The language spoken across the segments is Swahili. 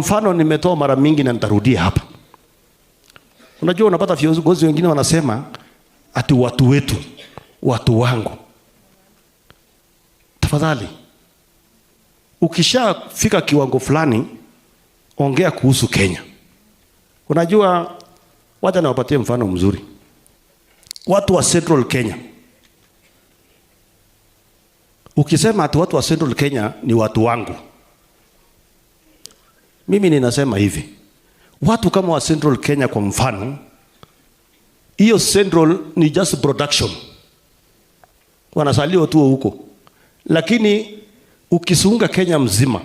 mfano nimetoa mara mingi na nitarudia hapa. Unajua unapata viongozi wengine wanasema ati watu wetu, watu wangu. Tafadhali, ukishafika kiwango fulani, ongea kuhusu Kenya. Unajua, wacha niwapatie mfano mzuri. Watu wa Central Kenya, ukisema ati watu wa Central Kenya ni watu wangu, mimi ninasema hivi, watu kama wa Central Kenya kwa mfano, hiyo Central ni just production, wanasaliwa tu huko. Lakini ukisunga Kenya mzima,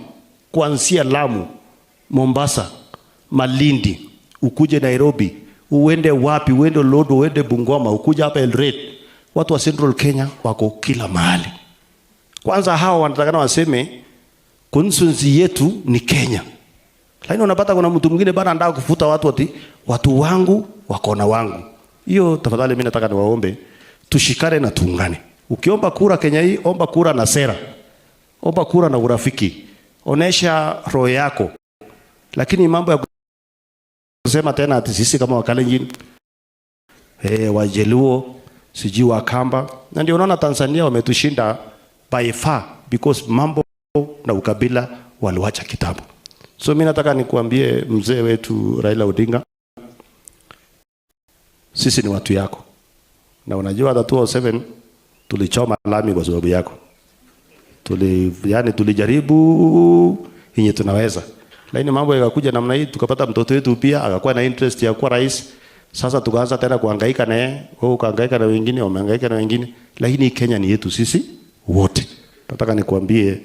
kuanzia Lamu, Mombasa, Malindi, ukuje Nairobi, uende wapi, uende Lodo, uende Bungoma, ukuje hapa Eldoret, watu wa Central Kenya wako kila mahali. Kwanza hao wanatakana waseme constituency yetu ni Kenya. Lakini unapata kuna mtu mwingine bana anataka kufuta watu ati watu wangu wako na wangu. Hiyo tafadhali mimi nataka niwaombe tushikane na tuungane. Ukiomba kura Kenya hii, omba kura na sera. Omba kura na urafiki. Onesha roho yako. Lakini mambo ya kusema tena ati sisi kama Wakalenjin, Wajaluo, siji Wakamba, na ndio unaona Tanzania wametushinda by far because mambo na ukabila waliwacha kitabu. So mimi nataka nikuambie mzee wetu Raila Odinga, sisi ni watu yako. Na unajua hata 2007 tulichoma lami kwa sababu yako. Tulijaribu yenye tunaweza. Lakini mambo yakakuja namna hii, tukapata mtoto wetu pia akakuwa na interest ya kuwa rais. Sasa tukaanza tena kuhangaika naye, wewe ukahangaika na wengine, wamehangaika na wengine. Lakini Kenya ni yetu sisi wote. Nataka nikuambie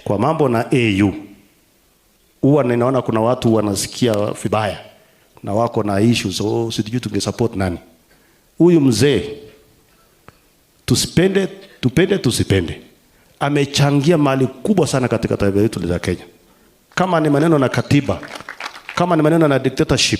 kwa mambo na AU, huwa ninaona kuna watu wanasikia vibaya na wako na issues, so sijui tungesupport nani. Huyu mzee tupende tusipende, amechangia mali kubwa sana katika taifa letu la Kenya. Kama ni maneno na katiba, kama ni maneno na dictatorship,